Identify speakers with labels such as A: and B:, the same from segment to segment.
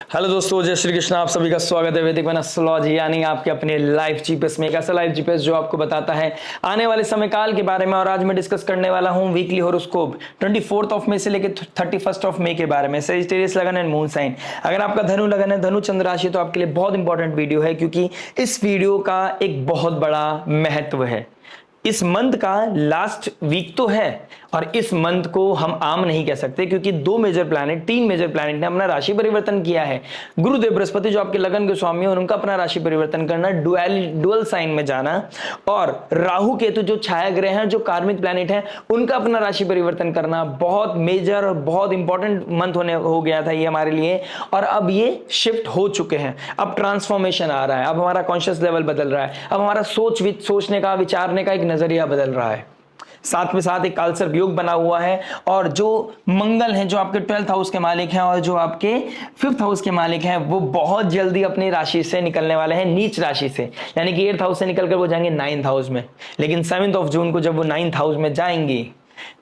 A: Hello दोस्तों, जय श्री कृष्ण। आप सभी का स्वागत है वैदिक वन एस्ट्रोलॉजी यानी आपके अपने लाइफ जीपीएस में। एक ऐसा लाइफ जीपीएस जो आपको बताता है आने वाले समय काल के बारे में। और आज मैं डिस्कस करने वाला हूं वीकली हॉरोस्कोप 24 मई से लेकर 31 मई के बारे में। सेजिटेरियस लगन एंड मून साइन। अगर आपका धनु लगन है, धनु चंद्र राशि, तो आपके लिए बहुत इंपॉर्टेंट वीडियो है, क्योंकि इस वीडियो का एक बहुत बड़ा महत्व है। इस मंथ का लास्ट वीक तो है, और इस मंथ को हम आम नहीं कह सकते, क्योंकि तीन मेजर प्लैनेट ने अपना राशि परिवर्तन किया है। गुरुदेव बृहस्पति जो आपके लगन के स्वामी हैं, उनका अपना राशि परिवर्तन करना, डुअल साइन में जाना, और राहु केतु जो छाया ग्रह हैं, जो कार्मिक प्लैनेट हैं, उनका अपना राशि परिवर्तन करना बहुत मेजर और बहुत इंपॉर्टेंट मंथ हो गया था ये हमारे लिए। और अब ये शिफ्ट हो चुके हैं। अब ट्रांसफॉर्मेशन आ रहा है, अब हमारा कॉन्शियस लेवल बदल रहा है, अब हमारा सोचने का, विचारने का एक नजरिया बदल रहा है। साथ में साथ एक कालसर्प योग बना हुआ है, और जो मंगल है, जो आपके 12th हाउस के मालिक हैं और जो आपके 5th हाउस के मालिक हैं, वो बहुत जल्दी अपनी राशि से निकलने वाले हैं, नीच राशि से। यानी कि 8th हाउस से निकलकर वो जाएंगे 9th हाउस में। लेकिन 7 जून को जब वो 9th हाउस में जाएंगे,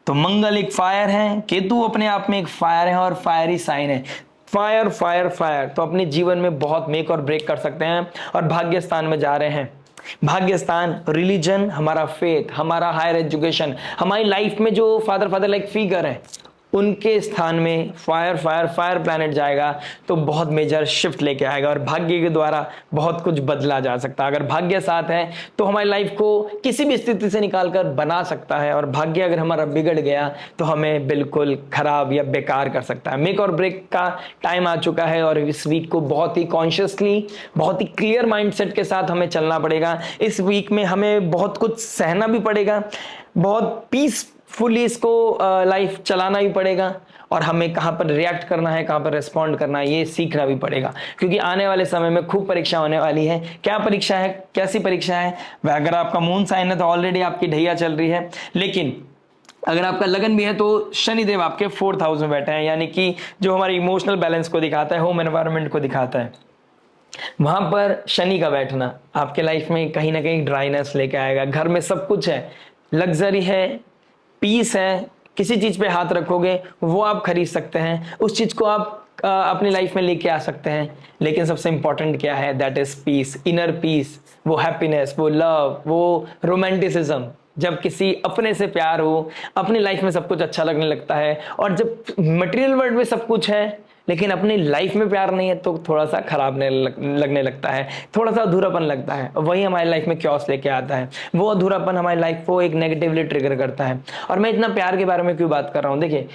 A: तो मंगल एक फायर है, केतु अपने आप में एक फायर है, और फायरी साइन है। फायर फायर फायर तो अपने जीवन में बहुत मेक और ब्रेक कर सकते हैं। और भाग्य स्थान में जा रहे हैं। भाग्य स्थान, रिलीजन, हमारा फेथ, हमारा हायर एजुकेशन, हमारी लाइफ में जो फादर लाइक फिगर है, उनके स्थान में फायर फायर फायर प्लैनेट जाएगा, तो बहुत मेजर शिफ्ट लेके आएगा। और भाग्य के द्वारा बहुत कुछ बदला जा सकता है। अगर भाग्य साथ है तो हमारी लाइफ को किसी भी स्थिति से निकालकर बना सकता है, और भाग्य अगर हमारा बिगड़ गया तो हमें बिल्कुल खराब या बेकार कर सकता है। मेक और ब्रेक का टाइम आ चुका है, और इस वीक को बहुत ही कॉन्शियसली, बहुत ही क्लियर माइंडसेट के साथ हमें चलना पड़ेगा। इस वीक में हमें बहुत कुछ सहना भी पड़ेगा, बहुत पीसफुली इसको लाइफ चलाना भी पड़ेगा, और हमें कहां पर रिएक्ट करना है, कहां पर रिस्पॉन्ड करना है, ये सीखना भी पड़ेगा। क्योंकि आने वाले समय में खूब परीक्षा होने वाली है। क्या परीक्षा है, कैसी परीक्षा है? अगर आपका मून साइन है तो ऑलरेडी आपकी ढैया चल रही है। लेकिन अगर आपका लगन भी है तो शनिदेव आपके 4th हाउस में बैठे हैं, यानी कि जो हमारे इमोशनल बैलेंस को दिखाता है, होम एनवायरनमेंट को दिखाता है, वहां पर शनि का बैठना आपके लाइफ में कहीं ना कहीं ड्राइनेस लेके आएगा। घर में सब कुछ है, लग्जरी है, पीस है, किसी चीज पे हाथ रखोगे वो आप खरीद सकते हैं, उस चीज को आप अपनी लाइफ में लेके आ सकते हैं। लेकिन सबसे इंपॉर्टेंट क्या है? That is peace, inner peace, वो हैप्पीनेस, वो लव, वो रोमांटिसिज्म। जब किसी अपने से प्यार हो, अपनी लाइफ में सब कुछ अच्छा लगने लगता है। और जब मटेरियल वर्ल्ड में सब कुछ है लेकिन अपनी लाइफ में प्यार नहीं है, तो थोड़ा सा खराब लगने लगता है, थोड़ा सा अधूरापन लगता है। वही हमारी लाइफ में क्योस लेके आता है। वो अधूरापन हमारी लाइफ को एक नेगेटिवली ट्रिगर करता है। और मैं इतना प्यार के बारे में क्यों बात कर रहा हूँ? देखिए,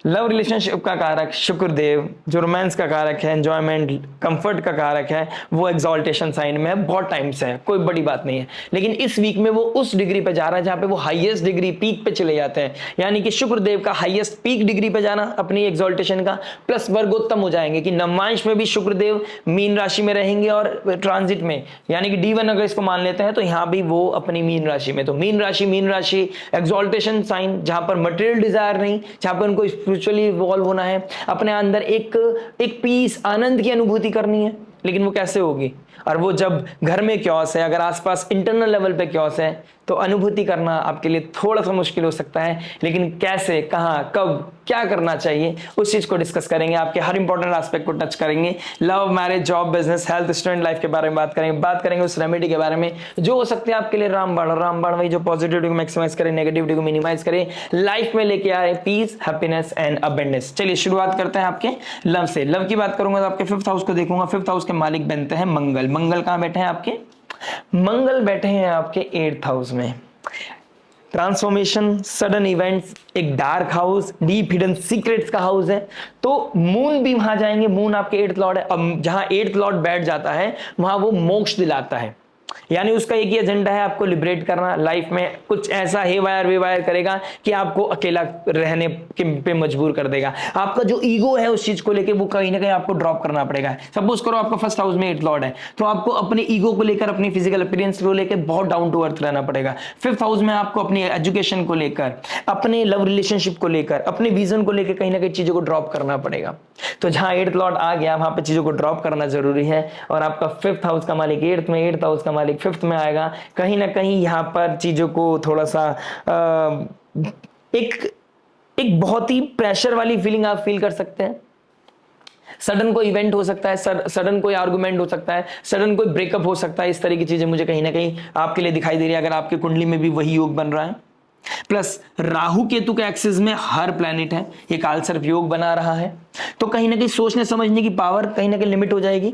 A: लव रिलेशनशिप का कारक शुक्रदेव, जो रोमांस का कारक है, एंजॉयमेंट, कंफर्ट का कारक है, वो एक्सॉल्टेशन साइन में है, बहुत टाइम से है, कोई बड़ी बात नहीं है। लेकिन इस वीक में वो उस डिग्री पे जा रहा है जहां पे वो हाईएस्ट डिग्री, पीक पे चले जाते हैं। यानी कि शुक्रदेव का हाईएस्ट पीक डिग्री पे जाना अपनी एक्सॉल्टेशन का, प्लस वर्गोत्तम हो जाएंगे कि नवमांश में भी शुक्रदेव मीन राशि में रहेंगे, और ट्रांजिट में, यानी कि D1 अगर इसको मान लेते हैं, तो यहाँ भी वो अपनी मीन राशि में। तो मीन राशि एक्सॉल्टेशन साइन, जहां पर मटेरियल डिजायर नहीं, जहां पर उनको स्पिरिचुअली इवॉल्व होना है, अपने अंदर एक पीस, आनंद की अनुभूति करनी है। लेकिन वो कैसे होगी? और वो जब घर में क्योस है, अगर आसपास इंटरनल लेवल पे क्योस है, तो अनुभूति करना आपके लिए थोड़ा सा मुश्किल हो सकता है। लेकिन कैसे, कहां, कब, क्या करना चाहिए, उस चीज को डिस्कस करेंगे। आपके हर इंपॉर्टेंट एस्पेक्ट को टच करेंगे। Love, marriage, job, business, health, student life के बारे में बात करेंगे उस रेमेडी के बारे में जो हो सकते हैं आपके लिए रामबाण वही जो पॉजिटिविटी को मैक्सिमाइज करे, नेगेटिविटी को मिनिमाइज करे, लाइफ में लेके आए पीस, हैप्पीनेस एंड अबेंडेंस। चलिए शुरुआत करते हैं आपके लव से। लव की बात करूंगा तो आपके 5th हाउस को देखूंगा। 5th हाउस के मालिक बनते हैं मंगल। मंगल कहां बैठे हैं आपके? मंगल बैठे हैं आपके 8th हाउस में। ट्रांसफॉर्मेशन, सडन इवेंट्स, एक dark house, deep hidden secrets का हाउस है। तो मून भी वहां जाएंगे। मून आपके 8th लॉर्ड है। अब जहां 8th लॉर्ड बैठ जाता है, वहां वो मोक्ष दिलाता है। यानी उसका एक ही एजेंडा है, आपको लिबरेट करना। लाइफ में कुछ ऐसा हेवायर करेगा कि आपको अकेला रहने पे मजबूर कर देगा। आपका जो ईगो है उस चीज को लेके, वो कहीं ना कहीं आपको ड्रॉप करना पड़ेगा। सपोज करो आपका 1st हाउस में 8th लॉर्ड है, तो आपको अपने ईगो को लेकर, अपनी फिजिकल अपीयरेंस को लेकर बहुत डाउन टू अर्थ रहना पड़ेगा। 5th हाउस में आपको अपनी एजुकेशन को लेकर, अपने लव रिलेशनशिप को लेकर, अपने विजन को लेकर कहीं ना कहीं चीजों को ड्रॉप करना पड़ेगा। तो जहां 8th लॉर्ड आ गया, वहां पे चीजों को ड्रॉप करना जरूरी है। और आपका 5th हाउस का मालिक 8th में, 8th हाउस का मालिक 5th में आएगा। कहीं ना कहीं यहां पर चीजों को थोड़ा सा एक बहुत ही प्रेशर वाली फीलिंग आप फील कर सकते हैं। सडन कोई इवेंट हो सकता है, सडन कोई आर्गुमेंट हो सकता है, सडन कोई ब्रेकअप हो सकता है। इस तरह की चीजें मुझे कहीं ना कहीं आपके लिए दिखाई दे रही है अगर आपकी कुंडली में भी वही योग बन रहा है। प्लस राहु केतु के एक्सिस में हर प्लैनेट है, ये कालसर्प योग बना रहा है, तो कहीं ना कहीं सोचने समझने की पावर कहीं ना कहीं लिमिट हो जाएगी।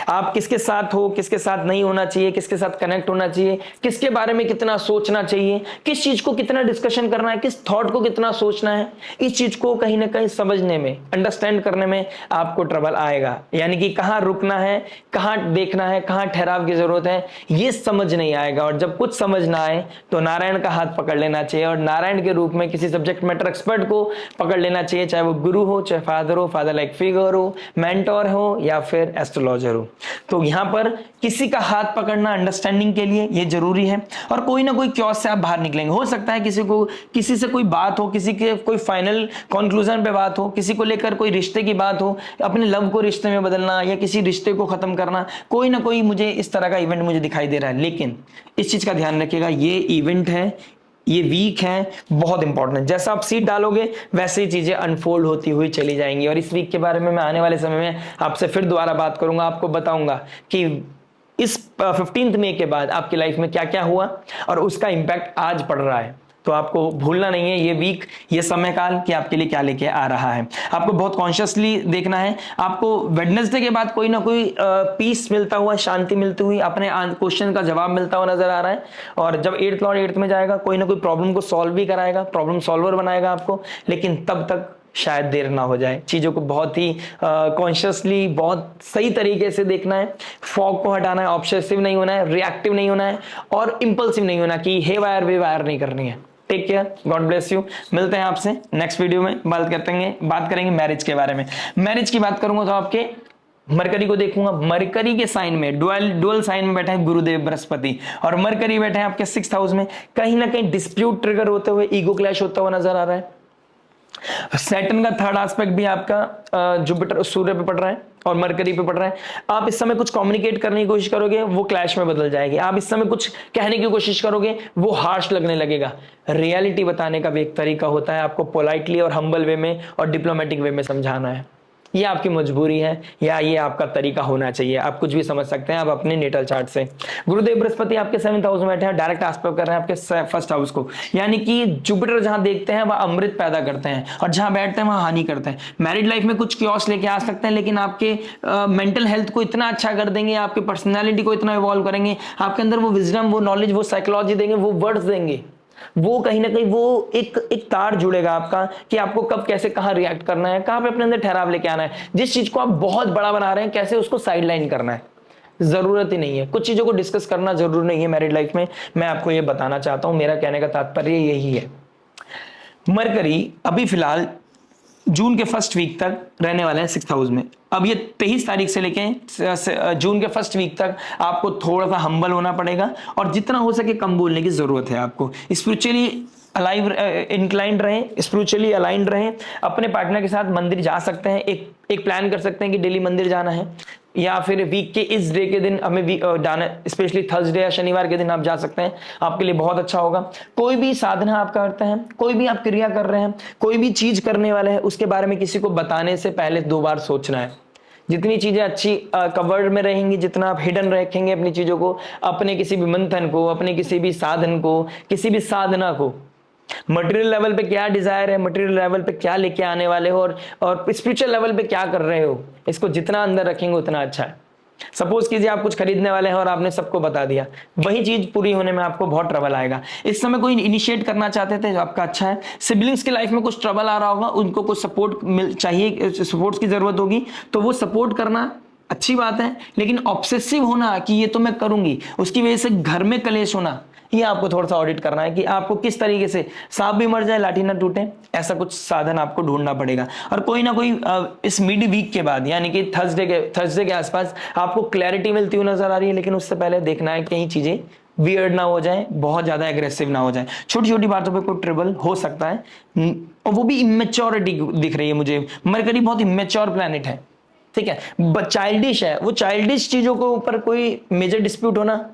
A: आप किसके साथ हो, किसके साथ नहीं होना चाहिए, किसके साथ कनेक्ट होना चाहिए, किसके बारे में कितना सोचना चाहिए, किस चीज को कितना डिस्कशन करना है, किस थॉट को कितना सोचना है, इस चीज को कहीं ना कहीं समझने में, अंडरस्टैंड करने में आपको ट्रबल आएगा। यानी कि कहां रुकना है, कहां देखना है, कहां ठहराव की जरूरत है, ये समझ नहीं आएगा। और जब कुछ समझ ना आए तो नारायण का हाथ पकड़ लेना चाहिए और नारायण के रूप में किसी सब्जेक्ट मैटर एक्सपर्ट को पकड़ लेना चाहिए, चाहे वो गुरु हो, चाहे फादर हो, फादर लाइक फिगर हो, मेंटोर हो, या फिर एस्ट्रोलॉजर हो। तो यहां पर किसी का हाथ पकड़ना अंडरस्टैंडिंग के लिए ये जरूरी है। और कोई ना कोई क्योस से आप बाहर निकलेंगे। हो सकता है किसी से कोई बात हो, किसी के कोई फाइनल कंक्लूजन पे बात हो, किसी को लेकर कोई रिश्ते की बात हो, अपने लव को रिश्ते में बदलना या किसी रिश्ते को खत्म करना, कोई ना कोई मुझे इस तरह का इवेंट मुझे दिखाई दे रहा है। लेकिन इस चीज का ध्यान रखिएगा, ये इवेंट है, ये वीक है, बहुत इंपॉर्टेंट। जैसा आप सीट डालोगे वैसे ही चीजें अनफोल्ड होती हुई चली जाएंगी। और इस वीक के बारे में मैं आने वाले समय में आपसे फिर दोबारा बात करूंगा, आपको बताऊंगा कि इस 15 मई के बाद आपकी लाइफ में क्या क्या हुआ और उसका इंपैक्ट आज पड़ रहा है। तो आपको भूलना नहीं है ये वीक, ये समय काल कि आपके लिए क्या लेके आ रहा है। आपको बहुत कॉन्शियसली देखना है। आपको वेडनेसडे के बाद कोई ना कोई पीस मिलता हुआ, शांति मिलती हुई, अपने क्वेश्चन का जवाब मिलता हुआ नजर आ रहा है। और जब 8th लॉर्ड 8th में जाएगा, कोई ना कोई प्रॉब्लम को सॉल्व भी कराएगा, प्रॉब्लम सॉल्वर बनाएगा आपको। लेकिन तब तक शायद देर ना हो जाए। चीजों को बहुत ही कॉन्शियसली, बहुत सही तरीके से देखना है। फॉग को हटाना है, ऑब्सेसिव नहीं होना है, रिएक्टिव नहीं होना है और इंपल्सिव नहीं होना कि हे वायर वे वायर नहीं करनी है। Take care, God bless you. मिलते हैं आपसे नेक्स्ट वीडियो में। बात करेंगे मैरिज के बारे में। मैरिज की बात करूंगा तो आपके मरकरी को देखूंगा। मरकरी के साइन में डुअल साइन में बैठा है गुरुदेव बृहस्पति, और मरकरी बैठे हैं आपके 6th हाउस में। कहीं ना कहीं डिस्प्यूट ट्रिगर होते हुए, ईगो क्लैश होता हुआ नजर आ रहा है। सैटर्न का थर्ड एस्पेक्ट भी आपका जुपिटर सूर्य पे पड़ रहा है और मरकरी पे पड़ रहा है। आप इस समय कुछ कम्युनिकेट करने की कोशिश करोगे, वो क्लैश में बदल जाएगी। आप इस समय कुछ कहने की कोशिश करोगे, वो हार्श लगने लगेगा। रियलिटी बताने का भी एक तरीका होता है, आपको पोलाइटली और हम्बल वे में और डिप्लोमेटिक वे में समझाना है। ये आपकी मजबूरी है या ये आपका तरीका होना चाहिए, आप कुछ भी समझ सकते हैं आप अपने नेटल चार्ट से। गुरुदेव बृहस्पति आपके 7th हाउस में बैठे हैं, डायरेक्ट एस्पेक्ट कर रहे हैं आपके 1st हाउस को। यानी कि जुपिटर जहां देखते हैं वह अमृत पैदा करते हैं और जहां बैठते हैं वहां हानि करते हैं। मैरिड लाइफ में कुछ क्योस लेके आ सकते हैं, लेकिन आपके मेंटल हेल्थ को इतना अच्छा कर देंगे, आपकी पर्सनैलिटी को इतना इवॉल्व करेंगे, आपके अंदर वो विजडम, वो नॉलेज, वो साइकोलॉजी देंगे, वो वर्ड्स देंगे। वो कहीं ना कहीं वो एक तार जुड़ेगा आपका कि आपको कब कैसे कहां रिएक्ट करना है, कहां पे अपने अंदर ठहराव लेके आना है। जिस चीज को आप बहुत बड़ा बना रहे हैं, कैसे उसको साइड लाइन करना है। जरूरत ही नहीं है, कुछ चीजों को डिस्कस करना जरूर नहीं है मैरिड लाइफ में। मैं आपको ये बताना चाहता हूं, मेरा कहने का तात्पर्य यही है। मरकरी अभी फिलहाल जून के 1st वीक तक रहने वाले हैं 6th हाउस में। अब ये 23 तारीख से लेके जून के 1st वीक तक आपको थोड़ा सा हम्बल होना पड़ेगा और जितना हो सके कम बोलने की जरूरत है आपको। स्पिरिचुअली अलाइव इंक्लाइंड रहें, स्पिरिचुअली अलाइंड रहें। अपने पार्टनर के साथ मंदिर जा सकते हैं, एक प्लान कर सकते हैं कि डेली मंदिर जाना है, या फिर वीक के इस डे के दिन हमें जाना, स्पेशली थर्सडे या शनिवार के दिन आप जा सकते हैं, आपके लिए बहुत अच्छा होगा। कोई भी साधना आप करते हैं, कोई भी आप क्रिया कर रहे हैं, कोई भी चीज करने वाले हैं, उसके बारे में किसी को बताने से पहले 2 बार सोचना है। जितनी चीजें अच्छी कवर्ड में रहेंगी, जितना आप हिडन रखेंगे अपनी चीजों को, अपने किसी भी मंथन को, अपने किसी भी साधन को, किसी भी साधना को, मटेरियल लेवल पे क्या डिजायर है, मटेरियल लेवल पे क्या लेके आने वाले हो और स्पिरिचुअल लेवल पे क्या कर रहे हो, इसको जितना अंदर रखेंगे उतना अच्छा है। सपोज कीजिए आप कुछ खरीदने वाले हैं और आपने सबको बता दिया, वही चीज पूरी होने में आपको बहुत ट्रबल आएगा। इस समय कोई इनिशिएट करना चाहते थे जो आपका अच्छा है, सिबलिंग्स की लाइफ में कुछ ट्रबल आ रहा होगा, उनको कुछ सपोर्ट चाहिए, सपोर्ट की जरूरत होगी, तो वो सपोर्ट करना अच्छी बात है। लेकिन ऑब्सेसिव होना कि ये तो मैं करूंगी, उसकी वजह से घर में कलेश होना, ये आपको थोड़ा सा ऑडिट करना है कि आपको किस तरीके से सांप भी मर जाए लाठी ना टूटे, ऐसा कुछ साधन आपको ढूंढना पड़ेगा। और कोई ना कोई इस मिड वीक के बाद, यानी कि थर्सडे के आसपास आपको क्लैरिटी मिलती हुई नजर आ रही है। लेकिन उससे पहले देखना है कहीं चीजें वियर्ड ना हो जाए, बहुत ज्यादा एग्रेसिव ना हो जाए। छोटी छोटी बातों पे कोई ट्रबल हो सकता है, और वो भी इमेच्योरिटी दिख रही है मुझे। मरकरी बहुत इमेच्योर प्लैनेट है, ठीक है, चाइल्डिश है, वो चाइल्डिश चीजों के ऊपर कोई मेजर डिस्प्यूट होना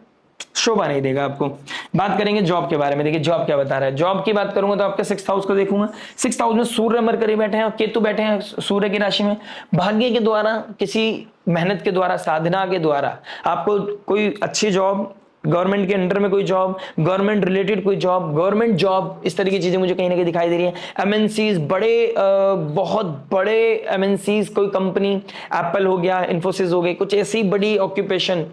A: शोभा नहीं देगा आपको। बात करेंगे जॉब के बारे में, देखिए जॉब क्या बता रहा है। जॉब की बात करूंगा तो आपके 6th हाउस को देखूंगा। 6th हाउस में सूर्य मरकरी बैठे हैं और केतु बैठे हैं सूर्य की राशि में। भाग्य के द्वारा, किसी मेहनत के द्वारा, साधना के द्वारा आपको कोई अच्छी जॉब, गवर्नमेंट के अंडर में कोई जॉब, गवर्नमेंट रिलेटेड कोई जॉब, गवर्नमेंट जॉब, इस तरह की चीजें मुझे कहीं ना कहीं दिखाई दे रही है। एमएनसीज, बड़े बहुत बड़े एमएनसीज, कोई कंपनी, एप्पल हो गया, इन्फोसिस हो गई, कुछ ऐसी बड़ी ऑक्यूपेशन,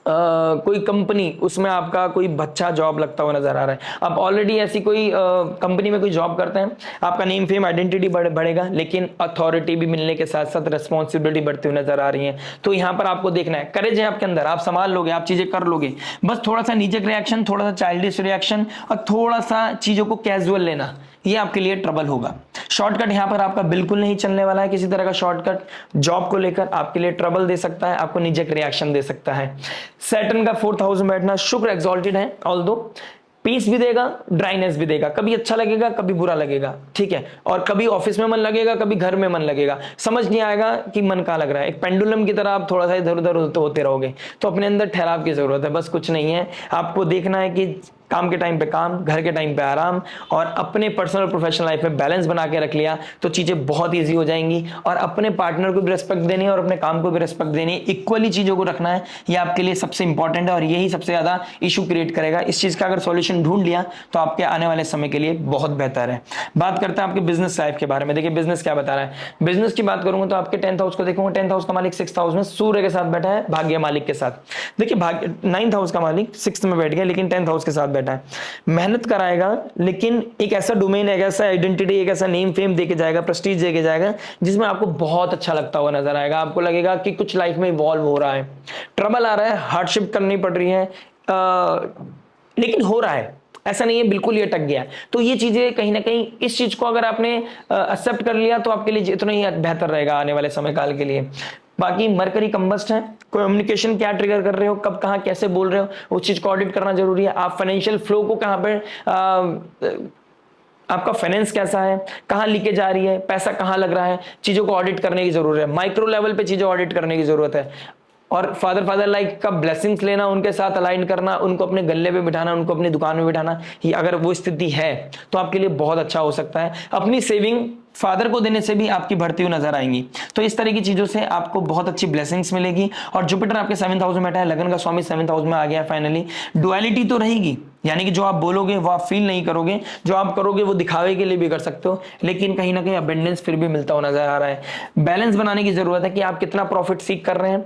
A: कोई कंपनी, उसमें आपका कोई बच्चा जॉब लगता हुआ नजर आ रहा है। आप ऑलरेडी ऐसी कोई कंपनी में कोई जॉब करते हैं, आपका नेम फेम आइडेंटिटी बढ़ेगा, लेकिन अथॉरिटी भी मिलने के साथ साथ रिस्पॉन्सिबिलिटी बढ़ती हुई नजर आ रही है। तो यहां पर आपको देखना है, करेज है आपके अंदर, आप संभाल लोगे, आप चीजें कर लोगे। बस थोड़ा सा नीचे रिएक्शन, थोड़ा सा चाइल्डिश रिएक्शन और थोड़ा सा चीजों को कैजुअल लेना, ये आपके लिए ट्रबल होगा। शॉर्टकट यहां पर आपका बिल्कुल नहीं चलने वाला है। किसी तरह का शॉर्टकट जॉब को लेकर आपके लिए ट्रबल दे सकता है, आपको नीचे रिएक्शन दे सकता है। सैटर्न का 4th हाउस में बैठना, शुक्र एक्सॉल्टेड है, ऑल्दो पीस भी देगा, ड्राइनेस भी देगा, कभी अच्छा लगेगा कभी बुरा लगेगा, ठीक है। और कभी ऑफिस में मन लगेगा, कभी घर में मन लगेगा, समझ नहीं आएगा कि मन कहाँ लग रहा है। एक पेंडुलम की तरह आप थोड़ा सा इधर उधर होते रहोगे। तो अपने अंदर ठहराव की जरूरत है, बस कुछ नहीं है। आपको देखना है कि काम के टाइम पे काम, घर के टाइम पे आराम, और अपने पर्सनल प्रोफेशनल लाइफ में बैलेंस बना के रख लिया तो चीजें बहुत ईजी हो जाएंगी। और अपने पार्टनर को भी रिस्पेक्ट देनी है और अपने काम को भी रिस्पेक्ट देनी है, इक्वली चीजों को रखना है। ये आपके लिए सबसे इंपॉर्टेंट है और यही सबसे ज्यादा इशू क्रिएट करेगा। इस चीज का अगर सॉल्यूशन ढूंढ लिया तो आपके आने वाले समय के लिए बहुत बेहतर है। बात करते हैं आपके बिजनेस लाइफ के बारे में। देखिए बिजनेस क्या बता रहा है। बिजनेस की बात करूंगा तो आपके 10th हाउस को देखूंगा। 10th हाउस का मालिक 6th हाउस में सूर्य के साथ बैठा है, भाग्य मालिक के साथ। देखिए 9th हाउस का मालिक 6th में बैठ गया, लेकिन 10th हाउस के साथ बैठा है। मेहनत कराएगा, लेकिन एक ऐसा डोमेन, एक ऐसा आइडेंटिटी, एक ऐसा नेम फेम देके जाएगा, प्रेस्टीज देके जाएगा, जिसमें आपको बहुत अच्छा लगता हुआ नजर आएगा। आपको लगेगा कि कुछ लाइफ में इवॉल्व हो रहा है। ट्रबल आ रहा है, हार्डशिप करनी पड़ रही है, लेकिन हो रहा है, ऐसा नहीं है बिल्कुल ये अटक गया। तो ये चीजें कहीं ना कहीं, इस चीज को अगर आपने एक्सेप्ट कर लिया तो आपके लिए जितना ही बेहतर रहेगा आने वाले समय काल के लिए। बाकी मरकरी कंबस्ट है, कम्युनिकेशन क्या ट्रिगर कर रहे हो, कब कहां कैसे बोल रहे हो, उस चीज को ऑडिट करना जरूरी है। आप फाइनेंशियल फ्लो को कहां पे, आपका फाइनेंस कैसा है, कहां लीकेज आ रही है, पैसा कहां लग रहा है, चीजों को ऑडिट करने की जरूरत है। माइक्रो लेवल पे चीजें ऑडिट करने की जरूरत है। और फादर लाइक का ब्लेसिंग्स लेना, उनके साथ अलाइन करना, उनको अपने गले पे बिठाना, उनको अपनी दुकान में बिठाना, ये अगर वो स्थिति है तो आपके लिए बहुत अच्छा हो सकता है। अपनी सेविंग फादर को देने से भी आपकी बढ़ती हुई नजर आएंगी। तो इस तरह की चीजों से आपको बहुत अच्छी ब्लेसिंग्स मिलेगी। और जुपिटर आपके 7th हाउस में बैठा है, लगन का स्वामी 7th हाउस में आ गया फाइनली। डुअलिटी तो रहेगी, यानी कि जो आप बोलोगे वो आप फील नहीं करोगे, जो आप करोगे वो दिखावे के लिए भी कर सकते हो, लेकिन कहीं ना कहीं अबेंडेंस फिर भी मिलता हुआ नजर आ रहा है। बैलेंस बनाने की जरूरत है कि आप कितना प्रॉफिट सीख कर रहे हैं,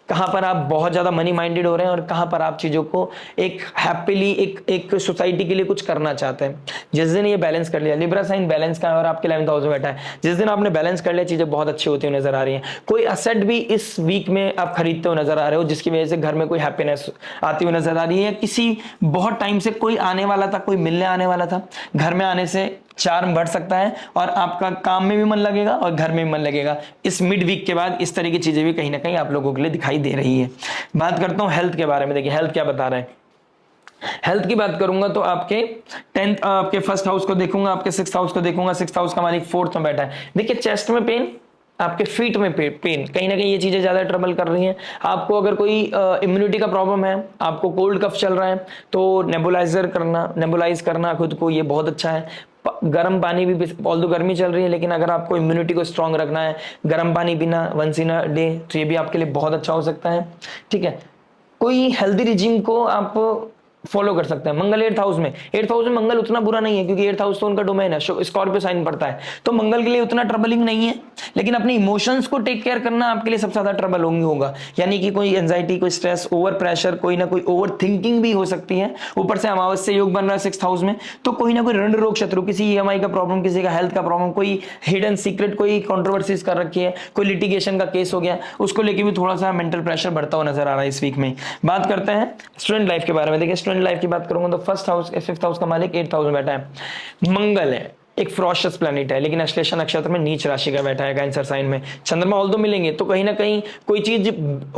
A: कहां पर आप बहुत ज्यादा मनी माइंडेड हो रहे हैं और कहां पर आप चीजों को एक हैप्पीली, एक सोसाइटी के लिए कुछ करना चाहते हैं। जिस दिन ये बैलेंस कर लिया, लिब्रा साइन बैलेंस का है और आपके 11th हाउस में बैठा है, जिस दिन आपने बैलेंस कर लिया, चीजें बहुत अच्छी होती हुई नजर आ रही हैं। कोई असेट भी इस वीक में आप खरीदते हुए नजर आ रहे हो, जिसकी वजह से घर में कोई हैप्पीनेस आती हुई नजर आ रही है। किसी बहुत टाइम से कोई आने वाला था, कोई मिलने आने वाला था, घर में आने से चार्म बढ़ सकता है और आपका काम में भी मन लगेगा और घर में भी मन लगेगा। इस मिड वीक के बाद इस तरह की चीजें भी कहीं ना कहीं आप लोगों के लिए दिखाई दे रही है। बात करता हूं हेल्थ के बारे में। देखिए हेल्थ क्या बता रहे हैं। हेल्थ की बात करूंगा तो आपके 1st हाउस को देखूंगा, आपके 6th हाउस को देखूंगा। 6th हाउस का मालिक 4th में बैठा है। देखिए चेस्ट में पेन, आपके फीट में पेन, कहीं ना कहीं ये चीजें ज्यादा ट्रबल कर रही हैं आपको। अगर कोई इम्यूनिटी का प्रॉब्लम है, आपको कोल्ड कफ चल रहा है, तो नेबुलाइज करना खुद को, ये बहुत अच्छा है। गर्म पानी भी, ऑल्दो गर्मी चल रही है, लेकिन अगर आपको इम्यूनिटी को स्ट्रांग रखना है, गर्म पानी पीना वंस इन अ डे, तो ये भी आपके लिए बहुत अच्छा हो सकता है, ठीक है। कोई हेल्दी रिजीम को आप फॉलो कर सकते हैं। मंगल 8th हाउस में, 8th हाउस में मंगल उतना बुरा नहीं है, क्योंकि 8th हाउस तो उनका डोमेन है, स्कॉर्पियो साइन पड़ता है, तो मंगल के लिए उतना ट्रबलिंग नहीं है। लेकिन अपने इमोशंस को टेक केयर करना आपके लिए सबसे ज्यादा ट्रबल होगा। यानी कि कोई एंजाइटी, कोई स्ट्रेस, ओवर प्रेशर, कोई ना कोई ओवर थिंकिंग भी हो सकती है। ऊपर से अमावस्या योग बन रहा है 6th हाउस में, तो कोई ना कोई रण रोग शत्रु, किसी ईएमआई का प्रॉब्लम, किसी का हेल्थ का प्रॉब्लम, कोई हिडन सीक्रेट, कोई कॉन्ट्रोवर्सीज कर रखी है, कोई लिटिगेशन का केस हो गया, उसको लेके भी थोड़ा सा मेंटल प्रेशर बढ़ता हुआ नजर आ रहा है इस वीक में। बात करते हैं स्टूडेंट लाइफ के बारे में। देखिए स्टूडेंट लाइफ की बात करूंगा तो 1st हाउस, 5th हाउस का मालिक 8th हाउस में बैठा है। मंगल है, एक फ्रॉस्टस प्लैनेट है, लेकिन अश्लेषा नक्षत्र में नीच राशि का बैठा है, कैंसर साइन में। चंद्रमा ऑल्दो मिलेंगे तो कहीं ना कहीं कोई चीज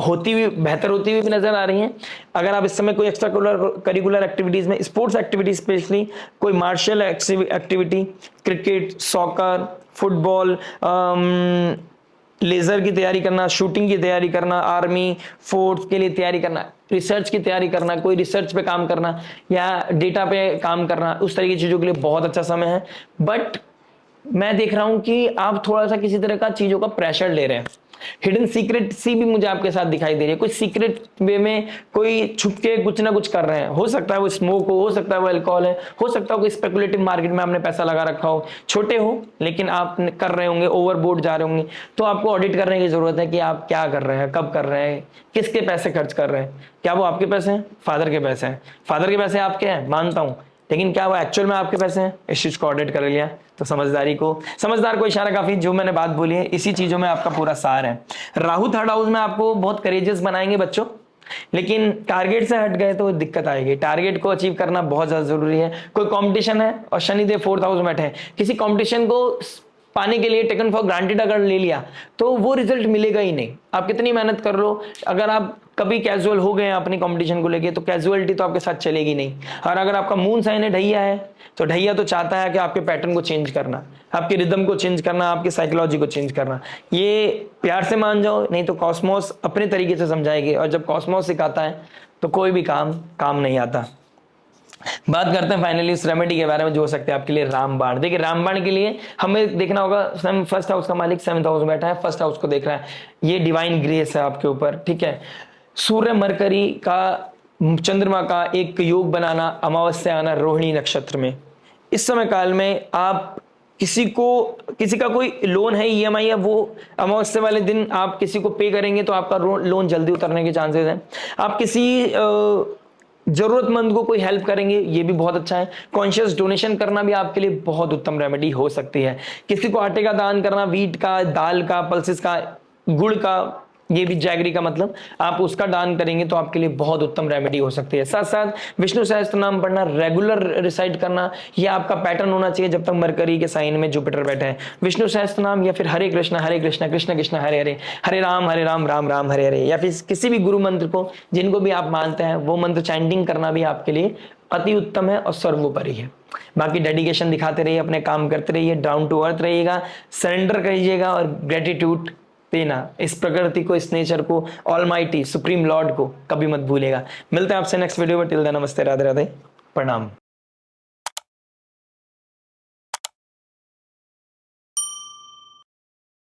A: होती हुई, बेहतर होती हुई भी नजर आ रही है। अगर आप इस समय कोई एक्स्ट्रा करिकुलर एक्टिविटीज में, स्पोर्ट्स एक्टिविटीज स्पेशली, कोई martial activity, cricket, soccer, football, लेजर की तैयारी करना, शूटिंग की तैयारी करना, आर्मी फोर्स के लिए तैयारी करना, रिसर्च की तैयारी करना, कोई रिसर्च पे काम करना या डेटा पे काम करना, उस तरह की चीजों के लिए बहुत अच्छा समय है। बट मैं देख रहा हूं कि आप थोड़ा सा किसी तरह का चीजों का प्रेशर ले रहे हैं। हिडन सीक्रेट सी भी मुझे आपके साथ दिखाई दे रही है, कुछ सीक्रेट वे में कोई छुप के कुछ ना कुछ कर रहे हैं। हो सकता है वो स्मोक हो सकता है वो अल्कोहल है, हो सकता है कोई स्पेकुलेटिव मार्केट में आपने पैसा लगा रखा हो, छोटे हो लेकिन आप कर रहे होंगे, ओवरबोर्ड जा रहे होंगे। तो आपको ऑडिट करने की जरूरत है कि आप क्या कर रहे हैं, कब कर रहे हैं, किसके पैसे खर्च कर रहे हैं। क्या वो आपके पैसे हैं? फादर के पैसे हैं। फादर के पैसे आपके हैं मानता हूं, लेकिन क्या वो एक्चुअल में आपके पैसे हैं? इस चीज को ऑडिट कर लिया तो समझदार को इशारा काफी, जो मैंने बात बोली है इसी चीजों में आपका पूरा सार है। राहु थर्ड हाउस में आपको बहुत करेजियस बनाएंगे बच्चों, लेकिन टारगेट से हट गए तो दिक्कत आएगी। टारगेट को अचीव करना बहुत ज्यादा जरूरी है। कोई कंपटीशन है और शनिदेव फोर्थ हाउस में बैठे हैं, किसी कंपटीशन को पाने के लिए टेकन फॉर ग्रांटेड अगर ले लिया तो वो रिजल्ट मिलेगा ही नहीं। आप कितनी मेहनत कर लो, अगर आप कभी कैजुअल हो गए अपनी कंपटीशन को लेके तो कैजुअलिटी तो आपके साथ चलेगी नहीं। और अगर आपका मून साइन है ढैया है तो ढैया तो चाहता है कि आपके पैटर्न को चेंज करना, आपके रिदम को चेंज करना, आपकी साइकोलॉजी को चेंज करना। ये प्यार से मान जाओ, नहीं तो कॉस्मोस अपने तरीके से समझाएगी, और जब कॉस्मोस सिखाता है तो कोई भी काम नहीं आता। बात करते हैं फाइनली इस रेमेडी के बारे में जो हो सकते हैं आपके लिए। रामबाण, देखिए रामबाण के लिए हमें देखना होगा, फर्स्ट हाउस का मालिक 7th हाउस में बैठा है, फर्स्ट हाउस को देख रहा है, ये डिवाइन ग्रेस है आपके ऊपर, ठीक है। सूर्य मरकरी का चंद्रमा का एक योग बनाना, अमावस्या आना रोहिणी नक्षत्र में, इस समय काल में आप किसी का कोई लोन है, ईएमआई है, वो अमावस्या वाले दिन आप किसी को पे करेंगे तो आपका लोन जल्दी उतरने के चांसेस हैं। आप किसी जरूरतमंद को कोई हेल्प करेंगे, ये भी बहुत अच्छा है। कॉन्शियस डोनेशन करना भी आपके लिए बहुत उत्तम रेमेडी हो सकती है। किसी को आटे का दान करना, वीट का, दाल का, पल्सेस का, गुड़ का, ये भी जैगरी का मतलब, आप उसका दान करेंगे तो आपके लिए बहुत उत्तम रेमेडी हो सकती है। साथ साथ विष्णु सहस्त्र नाम पढ़ना, रेगुलर रिसाइट करना, ये आपका पैटर्न होना चाहिए जब तक मरकरी के साइन में जुपिटर बैठे हैं। विष्णु सहस्त्र नाम या फिर हरे कृष्ण कृष्ण कृष्ण हरे हरे, हरे राम राम राम हरे हरे, या फिर किसी भी गुरु मंत्र को जिनको भी आप मानते हैं वो मंत्र चैंटिंग करना भी आपके लिए अति उत्तम है और सर्वोपरि है। बाकी डेडिकेशन दिखाते रहिए, अपने काम करते रहिए, डाउन टू अर्थ रहिएगा, सरेंडर करिएगा और ग्रेटिट्यूड देना, इस प्रकृति को, इस नेचर को, ऑलमाइटी सुप्रीम लॉर्ड को कभी मत भूलेगा। मिलते हैं आपसे नेक्स्ट वीडियो में। टिल देन नमस्ते, राधे राधे, प्रणाम।